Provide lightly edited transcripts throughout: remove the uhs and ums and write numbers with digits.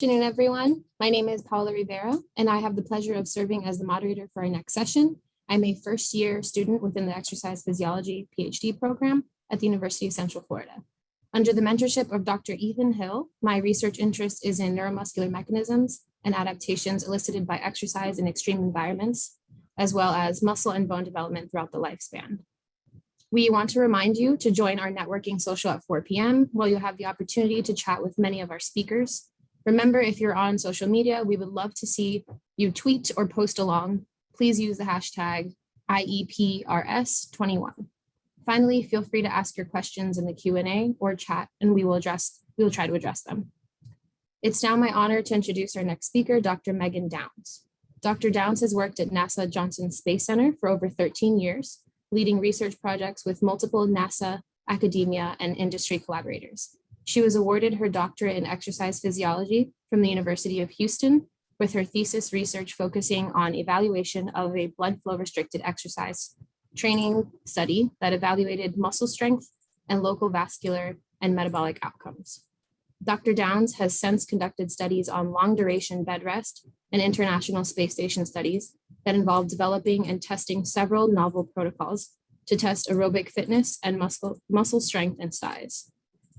Good afternoon, everyone. My name is Paula Rivera, and I have the pleasure of serving as the moderator for our next session. I'm a first-year student within the Exercise Physiology Ph.D. program at the University of Central Florida. Under the mentorship of Dr. Ethan Hill, my research interest is in neuromuscular mechanisms and adaptations elicited by exercise in extreme environments, as well as muscle and bone development throughout the lifespan. We want to remind you to join our networking social at 4 p.m. where you'll have the opportunity to chat with many of our speakers. Remember, if you're on social media, we would love to see you tweet or post along. Please use the hashtag IEPRS21. Finally, feel free to ask your questions in the Q&A or chat, and we will try to address them. It's now my honor to introduce our next speaker, Dr. Meghan Downs. Dr. Downs has worked at NASA Johnson Space Center for over 13 years, leading research projects with multiple NASA, academia, and industry collaborators. She was awarded her doctorate in exercise physiology from the University of Houston, with her thesis research focusing on evaluation of a blood flow restricted exercise training study that evaluated muscle strength and local vascular and metabolic outcomes. Dr. Downs has since conducted studies on long duration bed rest and international space station studies that involve developing and testing several novel protocols to test aerobic fitness and muscle strength and size.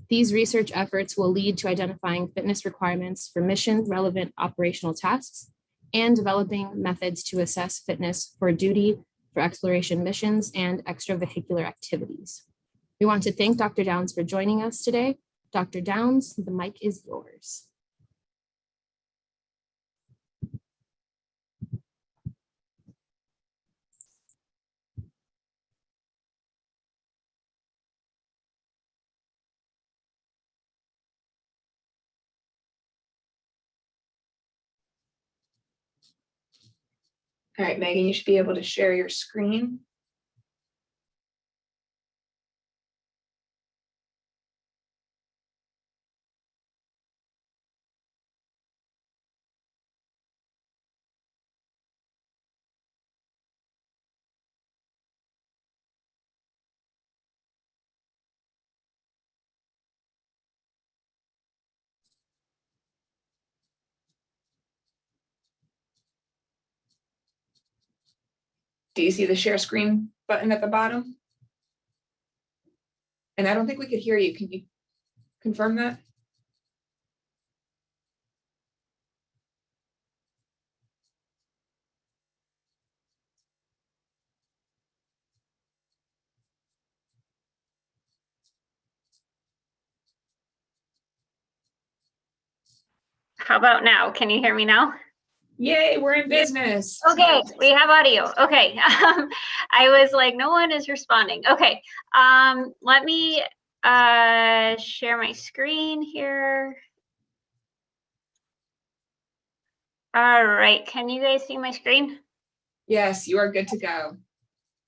These research efforts will lead to identifying fitness requirements for mission-relevant operational tasks and developing methods to assess fitness for duty, for exploration missions, and extravehicular activities. We want to thank Dr. Downs for joining us today. Dr. Downs, the mic is yours. All right, Megan, you should be able to share your screen. Do you see the share screen button at the bottom? And I don't think we could hear you. Can you confirm that? How about now? Can you hear me now? Yay, we're in business. Okay, we have audio. Okay. I was like, no one is responding. Okay. Let me share my screen here. All right. Can you guys see my screen? Yes, you are good to go.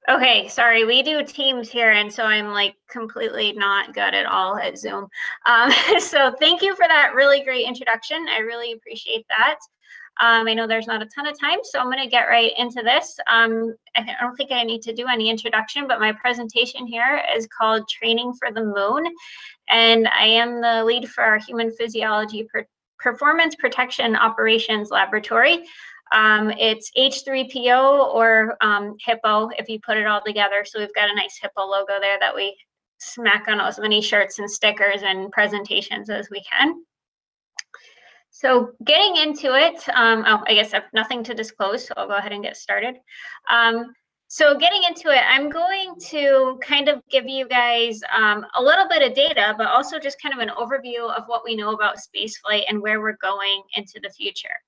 Okay, sorry, we do Teams here, and so I'm like completely not good at all at Zoom. So thank you for that really great introduction. I really appreciate that. I know there's not a ton of time, so I'm going to get right into this. I don't think I need to do any introduction, but my presentation here is called Training for the Moon, and I am the lead for our Human Physiology Performance Protection Operations Laboratory. It's H3PO or HIPPO if you put it all together. So we've got a nice HIPPO logo there that we smack on as many shirts and stickers and presentations as we can. So getting into it, I guess I have nothing to disclose, so I'll go ahead and get started. So getting into it, I'm going to kind of give you guys a little bit of data, but also just kind of an overview of what we know about spaceflight and where we're going into the future.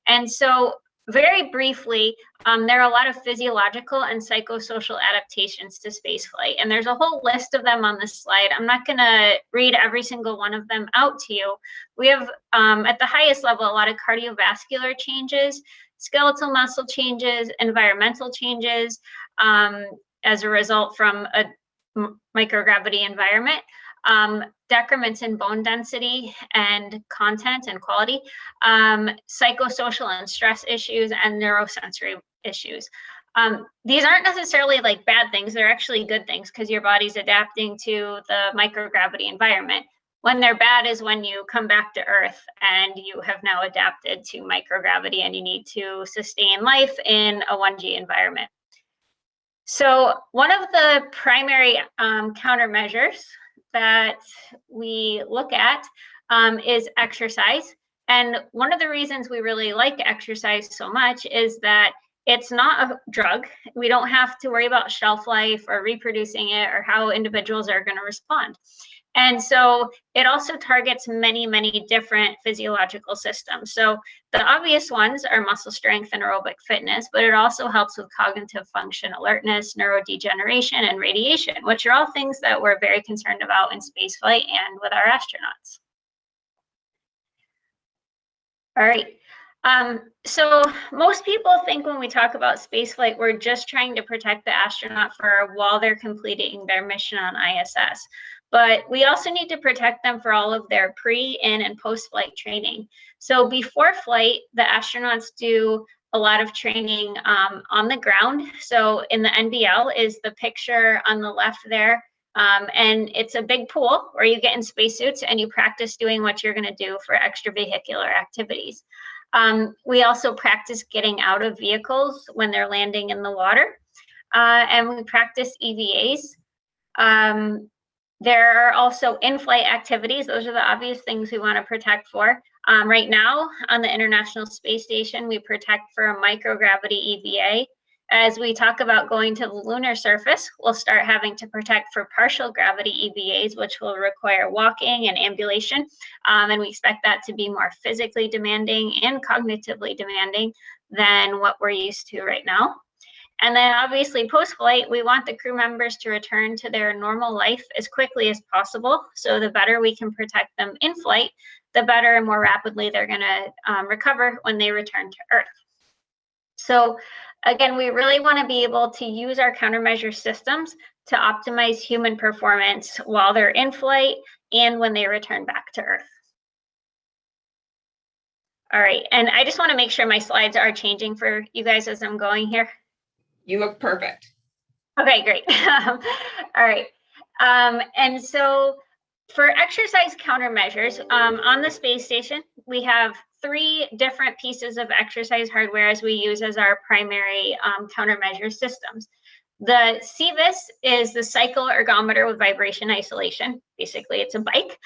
And so very briefly, there are a lot of physiological and psychosocial adaptations to spaceflight, and there's a whole list of them on this slide. I'm not going to read every single one of them out to you. We have, at the highest level, a lot of cardiovascular changes, skeletal muscle changes, environmental changes as a result from a microgravity environment. Decrements in bone density and content and quality, psychosocial and stress issues, and neurosensory issues. These aren't necessarily like bad things, they're actually good things because your body's adapting to the microgravity environment. When they're bad is when you come back to Earth and you have now adapted to microgravity and you need to sustain life in a 1G environment. So one of the primary countermeasures that we look at is exercise. And one of the reasons we really like exercise so much is that it's not a drug. We don't have to worry about shelf life or reproducing it or how individuals are going to respond. And so it also targets many, many different physiological systems. So the obvious ones are muscle strength and aerobic fitness, but it also helps with cognitive function, alertness, neurodegeneration, and radiation, which are all things that we're very concerned about in spaceflight and with our astronauts. All right. So most people think when we talk about spaceflight, we're just trying to protect the astronaut while they're completing their mission on ISS. But we also need to protect them for all of their pre, in, and post-flight training. So before flight, the astronauts do a lot of training on the ground. So in the NBL is the picture on the left there. And it's a big pool where you get in spacesuits and you practice doing what you're going to do for extravehicular activities. We also practice getting out of vehicles when they're landing in the water. And we practice EVAs. There are also in-flight activities. Those are the obvious things we want to protect for. Right now on the International Space Station, we protect for a microgravity EVA. As we talk about going to the lunar surface, we'll start having to protect for partial gravity EVAs, which will require walking and ambulation. And we expect that to be more physically demanding and cognitively demanding than what we're used to right now. And then obviously post-flight, we want the crew members to return to their normal life as quickly as possible. So the better we can protect them in flight, the better and more rapidly they're going to recover when they return to Earth. So again, we really want to be able to use our countermeasure systems to optimize human performance while they're in flight and when they return back to Earth. All right, and I just want to make sure my slides are changing for you guys as I'm going here. You look perfect. Okay, great. All right. And so for exercise countermeasures, on the space station, we have 3 different pieces of exercise hardware as we use as our primary countermeasure systems. The CVIS is the cycle ergometer with vibration isolation. Basically, it's a bike.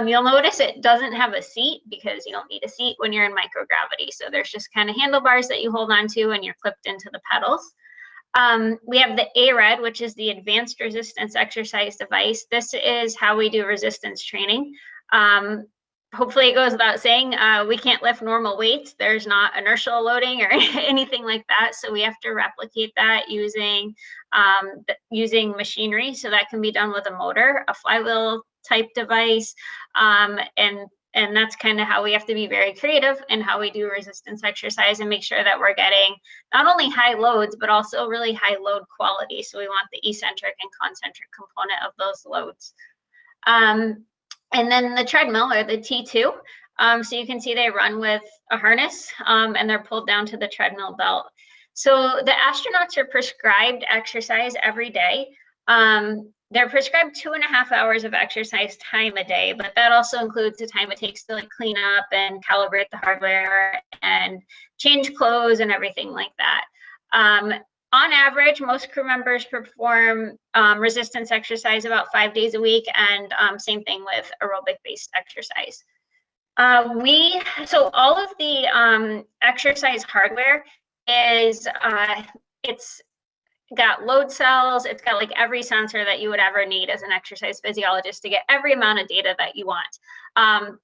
You'll notice it doesn't have a seat because you don't need a seat when you're in microgravity. So there's just kind of handlebars that you hold onto and you're clipped into the pedals. We have the ARED, which is the Advanced Resistance Exercise Device. This is how we do resistance training. Hopefully it goes without saying, we can't lift normal weights. There's not inertial loading or anything like that. So we have to replicate that using machinery. So that can be done with a motor, a flywheel type device, and that's kind of how we have to be very creative in how we do resistance exercise and make sure that we're getting not only high loads, but also really high load quality. So we want the eccentric and concentric component of those loads. And then the treadmill, or the T2. So you can see they run with a harness and they're pulled down to the treadmill belt. So the astronauts are prescribed exercise every day. They're prescribed 2.5 hours of exercise time a day, but that also includes the time it takes to like clean up and calibrate the hardware and change clothes and everything like that. On average, most crew members perform resistance exercise about 5 days a week, and same thing with aerobic-based exercise. So all of the exercise hardware is it's got load cells, it's got like every sensor that you would ever need as an exercise physiologist to get every amount of data that you want.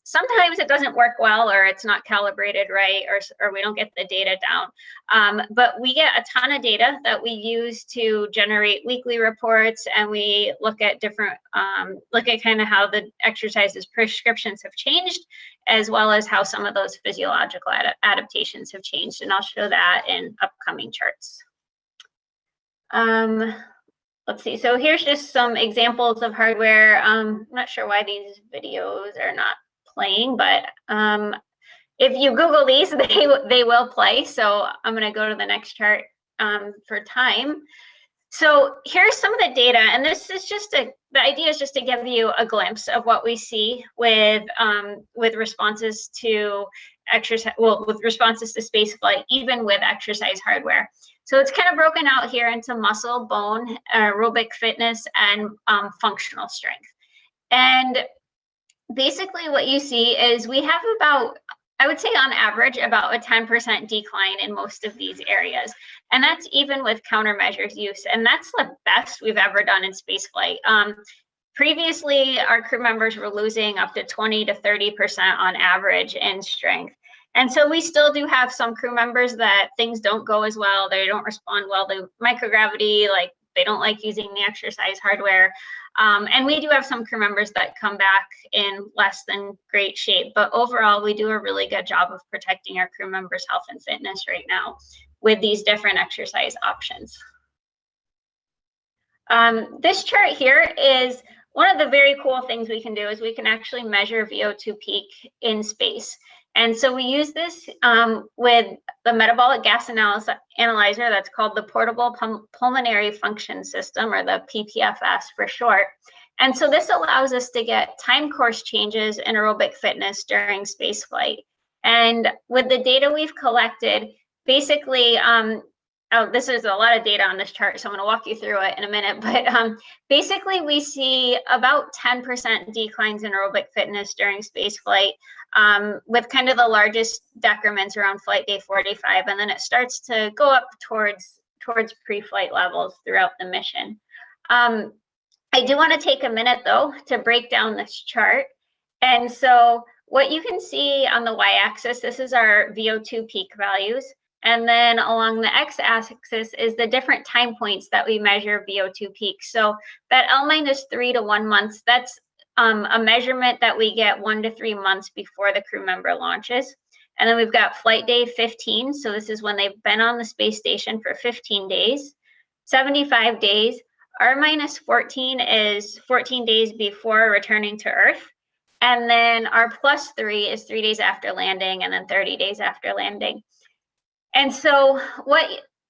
Sometimes it doesn't work well, or it's not calibrated right, or we don't get the data down. But we get a ton of data that we use to generate weekly reports, and we look at different, look at kind of how the exercises prescriptions have changed, as well as how some of those physiological adaptations have changed. And I'll show that in upcoming charts. Let's see, so here's just some examples of hardware. I'm not sure why these videos are not playing, but if you Google these, they will play. So I'm gonna go to the next chart for time. So here's some of the data, and this is just a the idea is just to give you a glimpse of what we see with responses to exercise, well, with responses to spaceflight, even with exercise hardware. So it's kind of broken out here into muscle, bone, aerobic fitness, and functional strength. And basically what you see is we have about, I would say on average, about a 10% decline in most of these areas. And that's even with countermeasures use. And that's the best we've ever done in spaceflight. Previously, our crew members were losing up to 20 to 30% on average in strength. And so we still do have some crew members that things don't go as well. They don't respond well to microgravity, like they don't like using the exercise hardware. And we do have some crew members that come back in less than great shape. But overall, we do a really good job of protecting our crew members' health and fitness right now with these different exercise options. This chart here is one of the very cool things we can do is we can actually measure VO2 peak in space. And so we use this with the metabolic gas analyzer that's called the Portable Pulmonary Function System, or the PPFS for short. And so this allows us to get time course changes in aerobic fitness during spaceflight. And with the data we've collected, basically, this is a lot of data on this chart, so I'm going to walk you through it in a minute. But basically, we see about 10% declines in aerobic fitness during spaceflight, with kind of the largest decrements around flight day 45, and then it starts to go up towards pre-flight levels throughout the mission. I do want to take a minute, though, to break down this chart. And so what you can see on the y-axis, this is our VO2 peak values. And then along the x-axis is the different time points that we measure VO2 peak. So that L-3 to 1 month, that's a measurement that we get 1 to 3 months before the crew member launches. And then we've got flight day 15. So this is when they've been on the space station for 15 days, 75 days. R-14 is 14 days before returning to Earth. And then our +3 is 3 days after landing, and then 30 days after landing. And so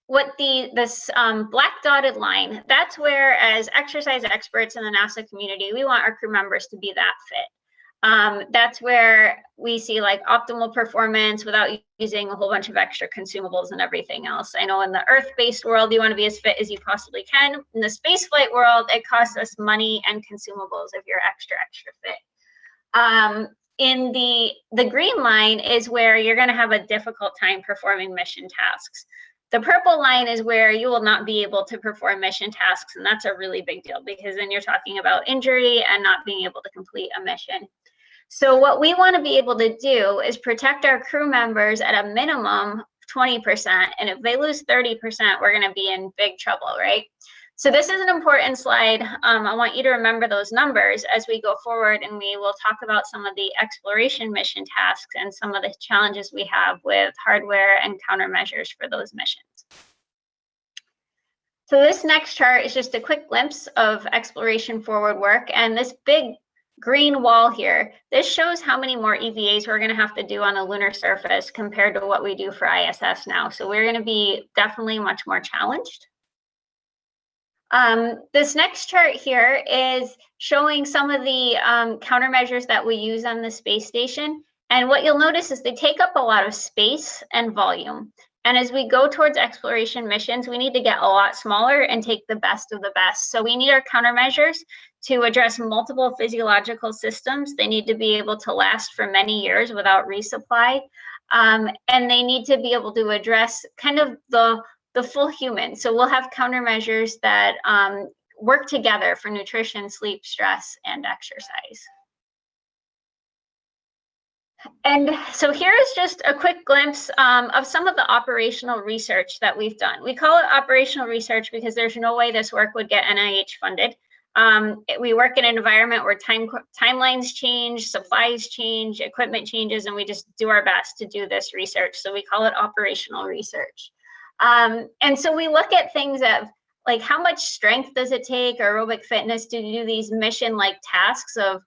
this black dotted line, that's where, as exercise experts in the NASA community, we want our crew members to be that fit. That's where we see like optimal performance without using a whole bunch of extra consumables and everything else. I know in the Earth-based world, you want to be as fit as you possibly can. In the spaceflight world, it costs us money and consumables if you're extra fit. In the green line is where you're going to have a difficult time performing mission tasks. The purple line is where you will not be able to perform mission tasks, and that's a really big deal because then you're talking about injury and not being able to complete a mission. So what we want to be able to do is protect our crew members at a minimum 20%, and if they lose 30%, we're going to be in big trouble, right? So this is an important slide. I want you to remember those numbers as we go forward, and we will talk about some of the exploration mission tasks and some of the challenges we have with hardware and countermeasures for those missions. So this next chart is just a quick glimpse of exploration forward work, and this big green wall here, this shows how many more EVAs we're going to have to do on the lunar surface compared to what we do for ISS now. So we're going to be definitely much more challenged. This next chart here is showing some of the countermeasures that we use on the space station. And what you'll notice is they take up a lot of space and volume. And as we go towards exploration missions, we need to get a lot smaller and take the best of the best. So we need our countermeasures to address multiple physiological systems. They need to be able to last for many years without resupply. And they need to be able to address kind of the full human. So we'll have countermeasures that work together for nutrition, sleep, stress, and exercise. And so here is just a quick glimpse of some of the operational research that we've done. We call it operational research because there's no way this work would get NIH funded. We work in an environment where timelines change, supplies change, equipment changes, and we just do our best to do this research. So we call it operational research. And so we look at things of like how much strength does it take, aerobic fitness, to do these mission-like tasks of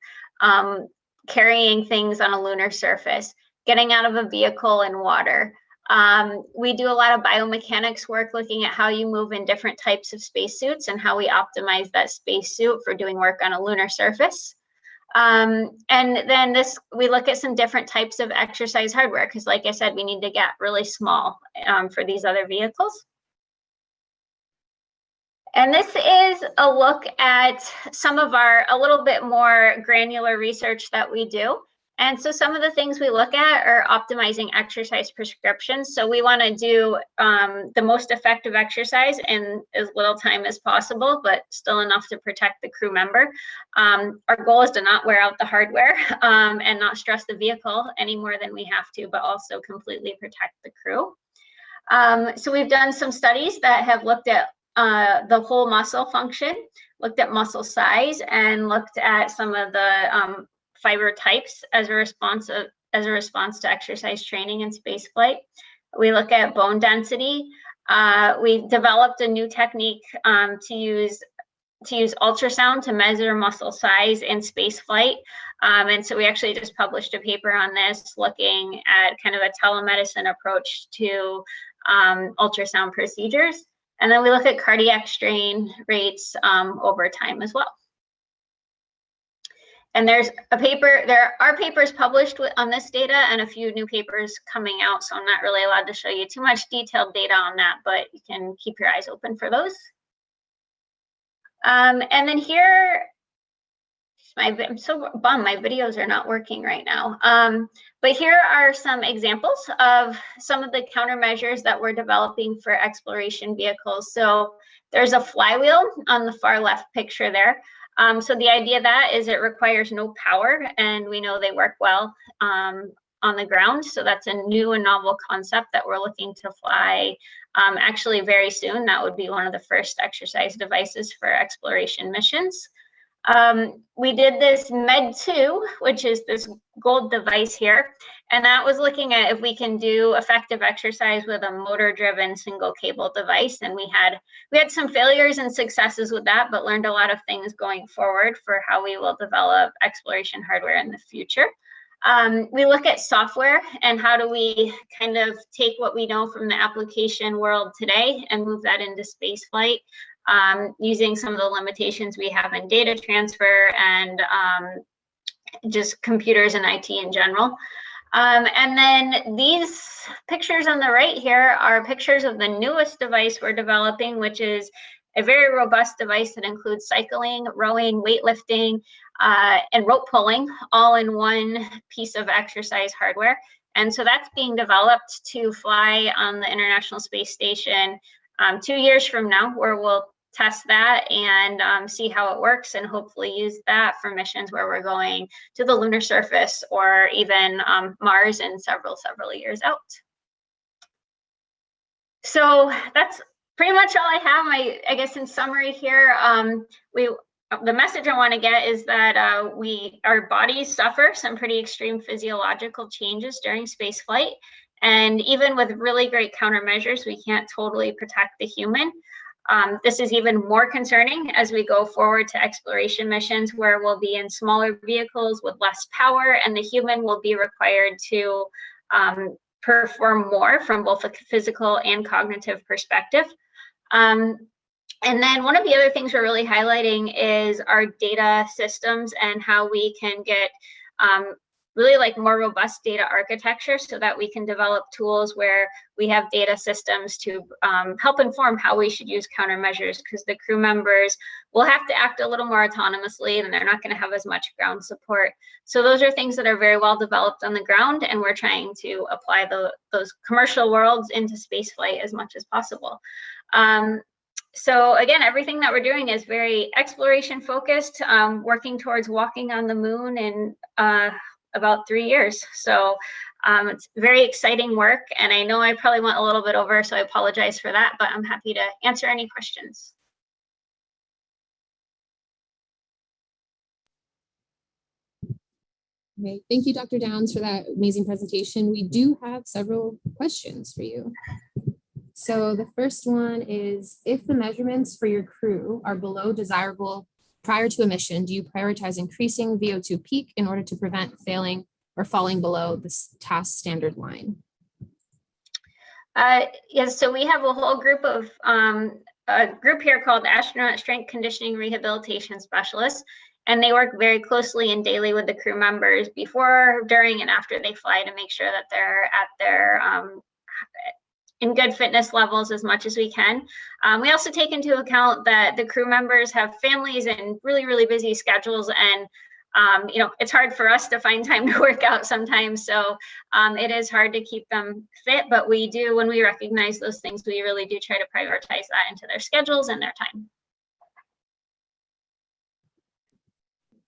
carrying things on a lunar surface, getting out of a vehicle in water, We do a lot of biomechanics work looking at how you move in different types of spacesuits and how we optimize that spacesuit for doing work on a lunar surface. And then we look at some different types of exercise hardware because, like I said, we need to get really small for these other vehicles. And this is a look at some of our a little bit more granular research that we do. And so some of the things we look at are optimizing exercise prescriptions. So we want to do the most effective exercise in as little time as possible, but still enough to protect the crew member. Our goal is to not wear out the hardware and not stress the vehicle any more than we have to, but also completely protect the crew. So we've done some studies that have looked at the whole muscle function, looked at muscle size, and looked at some of the fiber types as a response to exercise training and spaceflight. We look at bone density. We developed a new technique to use ultrasound to measure muscle size in spaceflight. And so we actually just published a paper on this, looking at kind of a telemedicine approach to ultrasound procedures. And then we look at cardiac strain rates over time as well. And there are papers published on this data and a few new papers coming out, so I'm not really allowed to show you too much detailed data on that, but you can keep your eyes open for those. And then here, I'm so bummed my videos are not working right now. But here are some examples of some of the countermeasures that we're developing for exploration vehicles. So there's a flywheel on the far left picture there. So the idea of that is it requires no power, and we know they work well on the ground. So that's a new and novel concept that we're looking to fly actually very soon. That would be one of the first exercise devices for exploration missions. We did this Med2, which is this gold device here, and that was looking at if we can do effective exercise with a motor-driven single cable device. And we had some failures and successes with that, but learned a lot of things going forward for how we will develop exploration hardware in the future. We look at software and how do we kind of take what we know from the application world today and move that into spaceflight. Using some of the limitations we have in data transfer and just computers and IT in general. And then these pictures on the right here are pictures of the newest device we're developing, which is a very robust device that includes cycling, rowing, weightlifting, and rope pulling, all in one piece of exercise hardware. And so that's being developed to fly on the International Space Station 2 years from now, where we'll test that and see how it works, and hopefully use that for missions where we're going to the lunar surface or even Mars in several years out. So that's pretty much all I have. I guess in summary here, the message I want to get is that our bodies suffer some pretty extreme physiological changes during spaceflight, and even with really great countermeasures, we can't totally protect the human. This is even more concerning as we go forward to exploration missions where we'll be in smaller vehicles with less power, and the human will be required to perform more from both a physical and cognitive perspective. And then one of the other things we're really highlighting is our data systems and how we can get really like more robust data architecture so that we can develop tools where we have data systems to help inform how we should use countermeasures, because the crew members will have to act a little more autonomously and they're not going to have as much ground support. So those are things that are very well developed on the ground, and we're trying to apply those commercial worlds into spaceflight as much as possible. So again, everything that we're doing is very exploration focused, working towards walking on the moon in about 3 years. So it's very exciting work, and I know I probably went a little bit over, so I apologize for that, but I'm happy to answer any questions. Okay, thank you, Dr. Downs, for that amazing presentation. We do have several questions for you. So the first one is, if the measurements for your crew are below desirable prior to a mission, do you prioritize increasing VO2 peak in order to prevent failing or falling below this task standard line? Yes, so we have a whole group of a group here called Astronaut Strength Conditioning Rehabilitation Specialists, and they work very closely and daily with the crew members before, during, and after they fly to make sure that they're at their in good fitness levels as much as we can. We also take into account that the crew members have families and really, really busy schedules, and you know, it's hard for us to find time to work out sometimes. So it is hard to keep them fit, but we do, when we recognize those things, we really do try to prioritize that into their schedules and their time.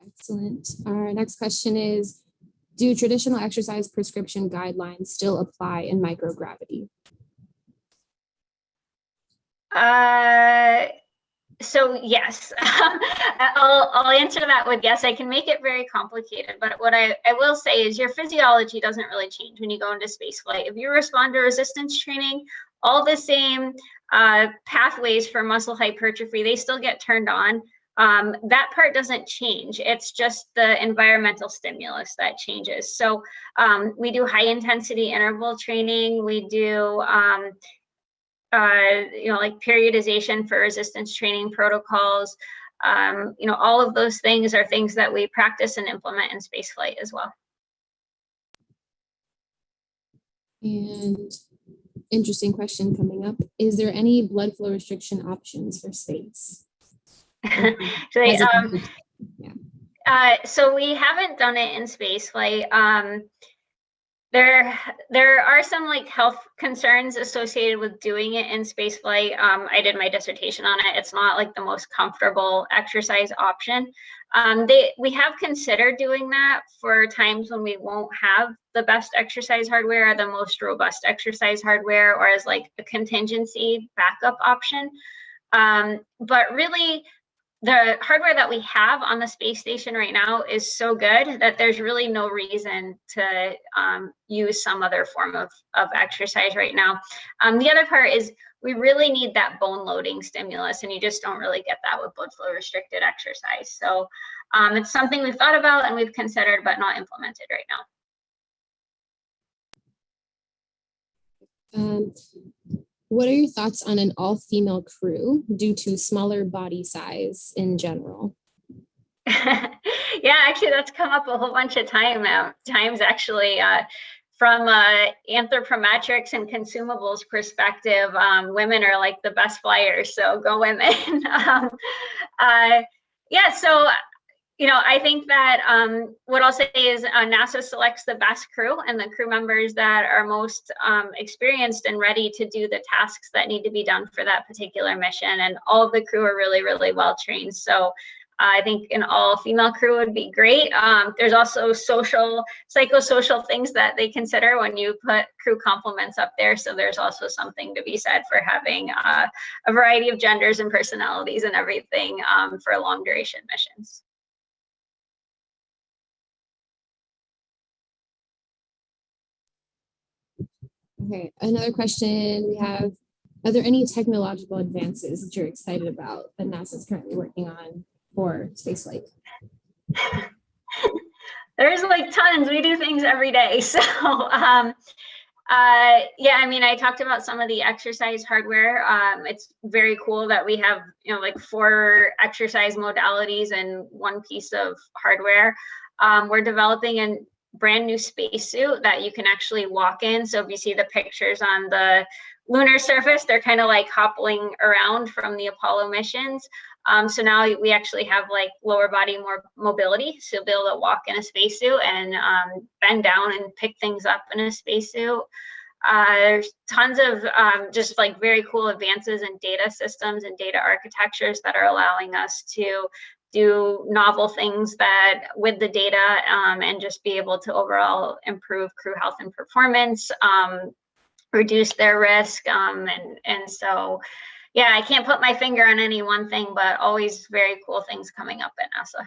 Excellent. Our next question is, do traditional exercise prescription guidelines still apply in microgravity? So yes, I'll answer that with yes. I can make it very complicated, but what I will say is your physiology doesn't really change when you go into spaceflight. If you respond to resistance training, all the same pathways for muscle hypertrophy, they still get turned on. That part doesn't change. It's just the environmental stimulus that changes. So we do high intensity interval training. We do you know, like periodization for resistance training protocols. You know, all of those things are things that we practice and implement in spaceflight as well. And interesting question coming up. Is there any blood flow restriction options for space? So, yeah. So we haven't done it in spaceflight. There are some like health concerns associated with doing it in spaceflight. I did my dissertation on it. It's not like the most comfortable exercise option. We have considered doing that for times when we won't have the best exercise hardware or the most robust exercise hardware, or as like a contingency backup option. But really, the hardware that we have on the space station right now is so good that there's really no reason to use some other form of exercise right now. The other part is we really need that bone loading stimulus, and you just don't really get that with blood flow restricted exercise. So it's something we've thought about and we've considered, but not implemented right now. What are your thoughts on an all-female crew due to smaller body size in general? Yeah, actually, that's come up a whole bunch of times actually. From anthropometrics and consumables perspective, women are like the best flyers, so go women. Yeah, so you know, I think that what I'll say is NASA selects the best crew and the crew members that are most experienced and ready to do the tasks that need to be done for that particular mission. And all of the crew are really, really well trained. So I think an all-female crew would be great. There's also psychosocial things that they consider when you put crew complements up there. So there's also something to be said for having a variety of genders and personalities and everything for long duration missions. Okay, another question we have, are there any technological advances that you're excited about that NASA is currently working on for spaceflight? There's like tons. We do things every day. So yeah, I mean, I talked about some of the exercise hardware. It's very cool that we have, you know, like 4 exercise modalities and 1 piece of hardware. We're developing a brand new spacesuit that you can actually walk in. So if you see the pictures on the lunar surface, they're kind of like hoppling around from the Apollo missions. So now we actually have like lower body more mobility. So you'll be able to walk in a spacesuit and bend down and pick things up in a spacesuit. There's tons of just like very cool advances in data systems and data architectures that are allowing us to do novel things that with the data and just be able to overall improve crew health and performance, reduce their risk. And so, yeah, I can't put my finger on any one thing, but always very cool things coming up at NASA.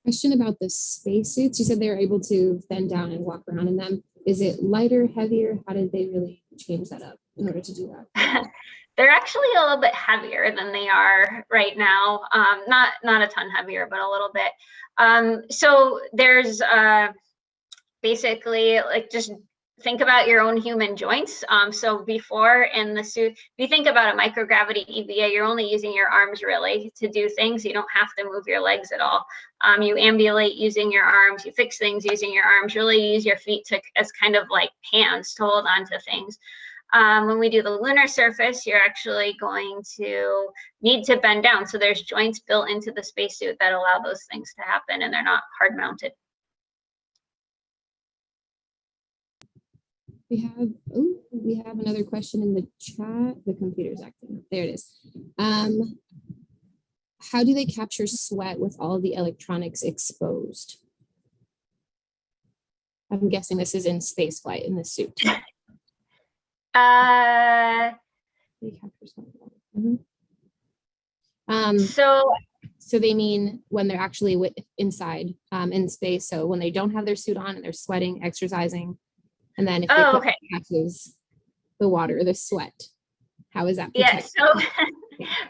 Question about the spacesuits. You said they were able to bend down and walk around in them. Is it lighter, heavier? How did they really change that up in order to do that? They're actually a little bit heavier than they are right now. Not a ton heavier, but a little bit. So there's basically like just think about your own human joints. So before in the suit, if you think about a microgravity EVA, you're only using your arms really to do things. You don't have to move your legs at all. You ambulate using your arms, you fix things using your arms, really use your feet as kind of like hands to hold on to things. When we do the lunar surface, you're actually going to need to bend down. So there's joints built into the spacesuit that allow those things to happen, and they're not hard mounted. We have another question in the chat. The computer's acting up. There it is. How do they capture sweat with all of the electronics exposed? I'm guessing this is in spaceflight in the suit. So they mean when they're actually inside in space. So when they don't have their suit on and they're sweating, exercising, and then if they catches the water, the sweat, how is that protected?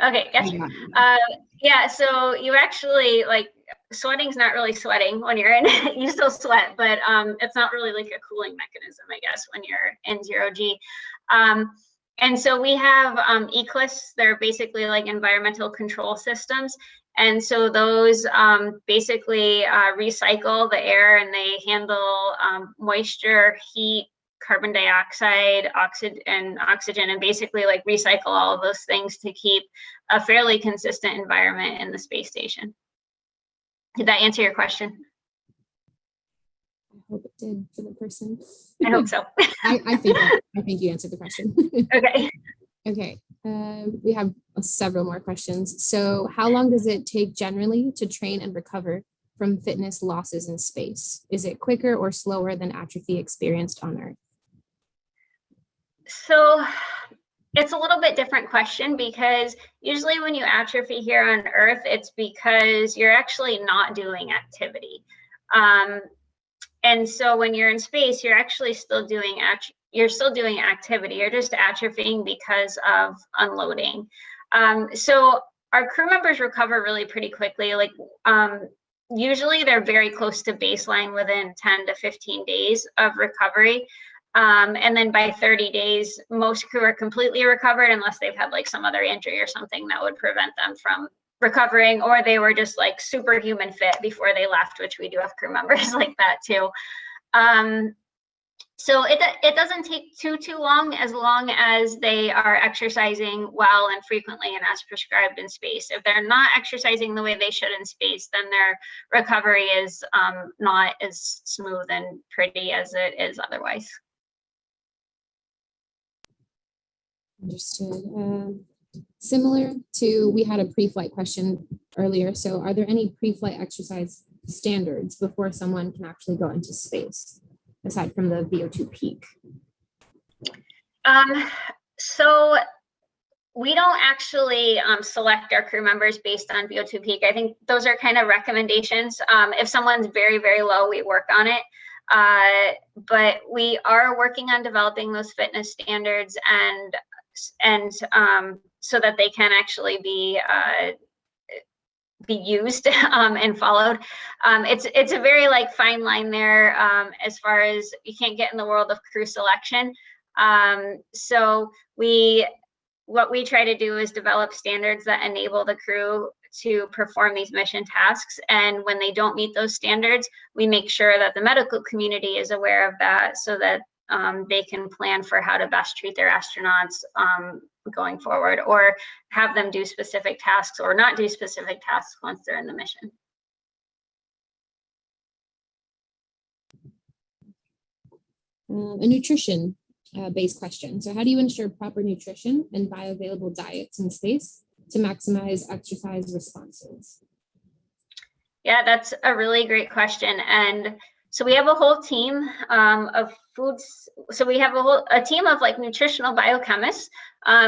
Okay, gotcha. Yeah, so you actually, like, sweating's not really sweating when you're in it. You still sweat, but it's not really like a cooling mechanism, I guess, when you're in 0G. And so we have ECLS, they're basically like environmental control systems. And so those basically recycle the air, and they handle moisture, heat, carbon dioxide, oxygen, and basically like recycle all of those things to keep a fairly consistent environment in the space station. Did that answer your question? I hope it did for the person. I hope so. I think you answered the question. Okay. Okay. We have several more questions. So how long does it take generally to train and recover from fitness losses in space? Is it quicker or slower than atrophy experienced on Earth? So it's a little bit different question, because usually when you atrophy here on Earth, it's because you're actually not doing activity. And so when you're in space, you're actually still doing activity. You're just atrophying because of unloading. So our crew members recover really pretty quickly. Like usually they're very close to baseline within 10 to 15 days of recovery. And then by 30 days, most crew are completely recovered, unless they've had like some other injury or something that would prevent them from recovering, or they were just like superhuman fit before they left, which we do have crew members like that too. So it doesn't take too long as they are exercising well and frequently and as prescribed in space. If they're not exercising the way they should in space, then their recovery is not as smooth and pretty as it is otherwise. Understood. Similar to, we had a pre-flight question earlier. So are there any pre-flight exercise standards before someone can actually go into space, aside from the VO2 peak? So we don't actually select our crew members based on VO2 peak. I think those are kind of recommendations. If someone's very, very low, we work on it. But we are working on developing those fitness standards and so that they can actually be used and followed. It's a very like fine line there as far as you can't get in the world of crew selection. So what we try to do is develop standards that enable the crew to perform these mission tasks. And when they don't meet those standards, we make sure that the medical community is aware of that, so that they can plan for how to best treat their astronauts going forward, or have them do specific tasks or not do specific tasks once they're in the mission. A nutrition based question. So how do you ensure proper nutrition and bioavailable diets in space to maximize exercise responses? Yeah, that's a really great question. And so we have a whole team of foods. So we have a team of like nutritional biochemists.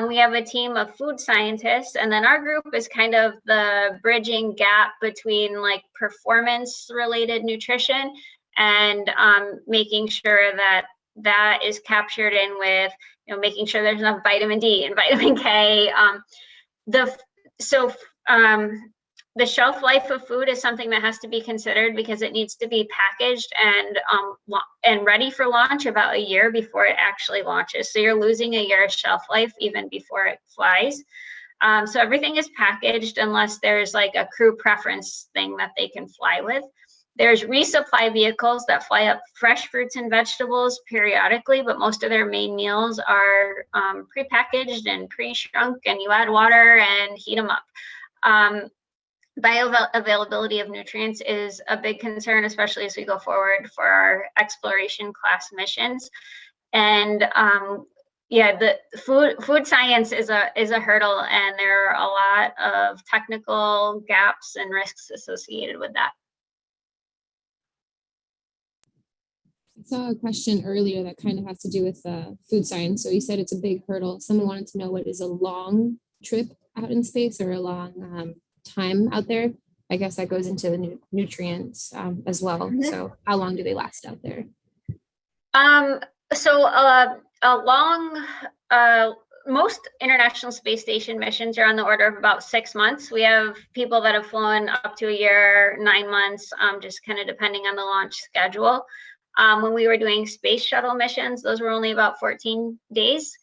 We have a team of food scientists, and then our group is kind of the bridging gap between like performance related nutrition and making sure that that is captured in with, you know, making sure there's enough vitamin D and vitamin K. The the shelf life of food is something that has to be considered because it needs to be packaged and ready for launch about a year before it actually launches. So you're losing a year of shelf life even before it flies. So everything is packaged unless there's like a crew preference thing that they can fly with. There's resupply vehicles that fly up fresh fruits and vegetables periodically, but most of their main meals are prepackaged and pre-shrunk, and you add water and heat them up. Bioavailability of nutrients is a big concern, especially as we go forward for our exploration class missions. And yeah, the food science is a hurdle, and there are a lot of technical gaps and risks associated with that. I saw a question earlier that kind of has to do with food science. So you said it's a big hurdle. Someone wanted to know what is a long trip out in space or a long time out there. I guess that goes into the nutrients as well. Mm-hmm. So how long do they last out there? Most International Space Station missions are on the order of about 6 months. We have people that have flown up to a year, 9 months, just kind of depending on the launch schedule. When we were doing space shuttle missions, those were only about 14 days.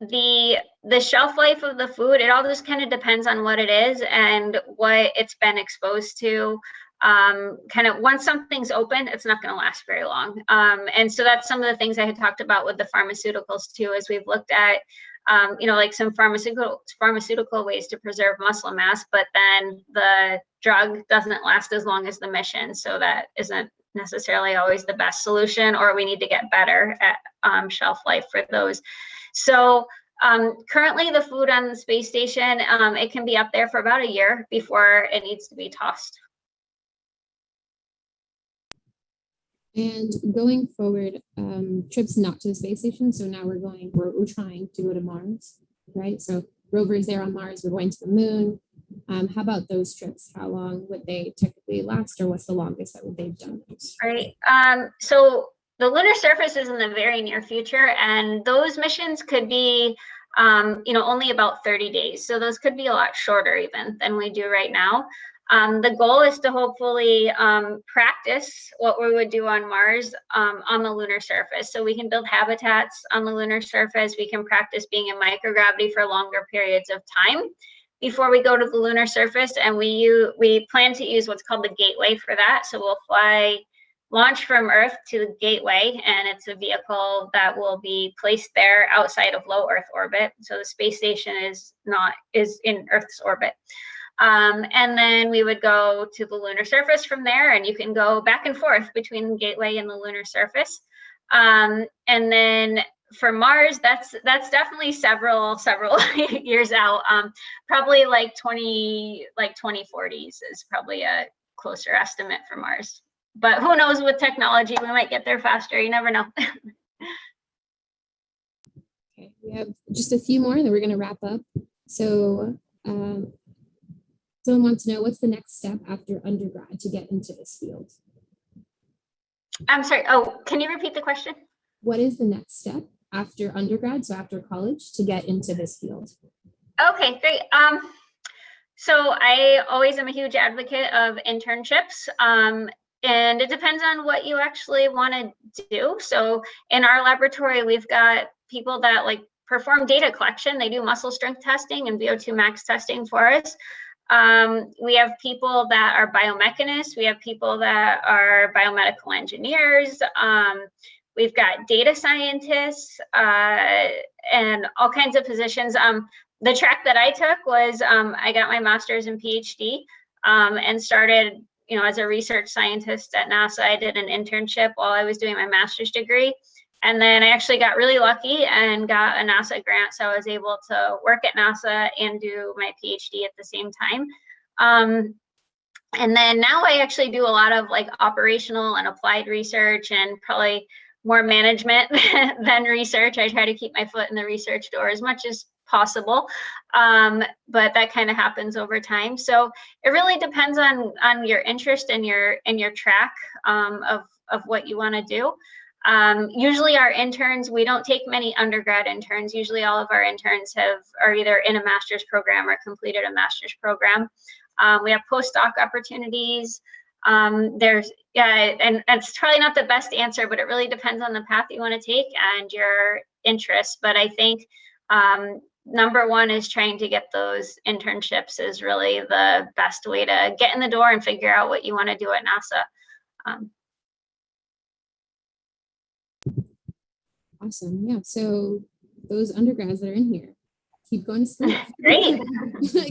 The shelf life of the food, it all just kind of depends on what it is and what it's been exposed to. Kind of once something's open, it's not going to last very long. And so that's some of the things I had talked about with the pharmaceuticals too, as we've looked at, like some pharmaceutical ways to preserve muscle mass, but then the drug doesn't last as long as the mission. So that isn't necessarily always the best solution, or we need to get better at shelf life for those. So currently the food on the space station, it can be up there for about a year before it needs to be tossed. And going forward, trips not to the space station. So now we're trying to go to Mars, right? So rover is there on Mars, we're going to the moon. How about those trips? How long would they typically last, or what's the longest that they've done those? Right. So the lunar surface is in the very near future, and those missions could be, only about 30 days. So those could be a lot shorter even than we do right now. The goal is to hopefully practice what we would do on Mars on the lunar surface. So we can build habitats on the lunar surface. We can practice being in microgravity for longer periods of time before we go to the lunar surface. And we plan to use what's called the gateway for that. So we'll launch from Earth to the gateway, and it's a vehicle that will be placed there outside of low Earth orbit. So the space station is in Earth's orbit. And then we would go to the lunar surface from there, and you can go back and forth between the gateway and the lunar surface. And then for Mars, that's definitely several years out. Probably like 2040s is probably a closer estimate for Mars. But who knows, with technology, we might get there faster. You never know. Okay, we have just a few more, then we're going to wrap up. So someone wants to know, what's the next step after undergrad to get into this field? I'm sorry. Oh, can you repeat the question? What is the next step after undergrad, so after college, to get into this field? Okay, great. So I always am a huge advocate of internships. And it depends on what you actually want to do. So in our laboratory, we've got people that perform data collection. They do muscle strength testing and VO2 max testing for us. We have people that are biomechanists. We have people that are biomedical engineers. We've got data scientists and all kinds of positions. The track that I took was I got my master's and Ph.D. And started as a research scientist at NASA. I did an internship while I was doing my master's degree. And then I actually got really lucky and got a NASA grant. So I was able to work at NASA and do my PhD at the same time. And then now I actually do a lot of operational and applied research, and probably more management than research. I try to keep my foot in the research door as much as possible, but that kind of happens over time. So it really depends on your interest and your track of what you want to do. Usually our interns, we don't take many undergrad interns. Usually all of our interns are either in a master's program or completed a master's program. We have postdoc opportunities. And it's probably not the best answer, but it really depends on the path you want to take and your interests. But I think number one is trying to get those internships is really the best way to get in the door and figure out what you want to do at NASA. Awesome. Yeah. So those undergrads that are in here, keep going to school. Great.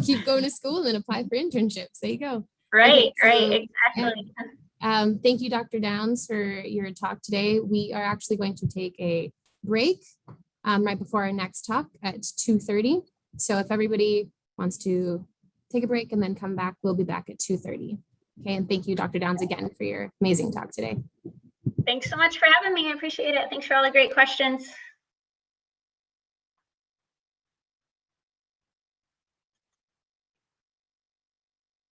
Keep going to school and then apply for internships. There you go. Right, Okay, so, right, exactly. Thank you, Dr. Downs, for your talk today. We are actually going to take a break right before our next talk at 2:30. So if everybody wants to take a break and then come back, we'll be back at 2:30. Okay, and thank you, Dr. Downs, again for your amazing talk today. Thanks so much for having me. I appreciate it. Thanks for all the great questions.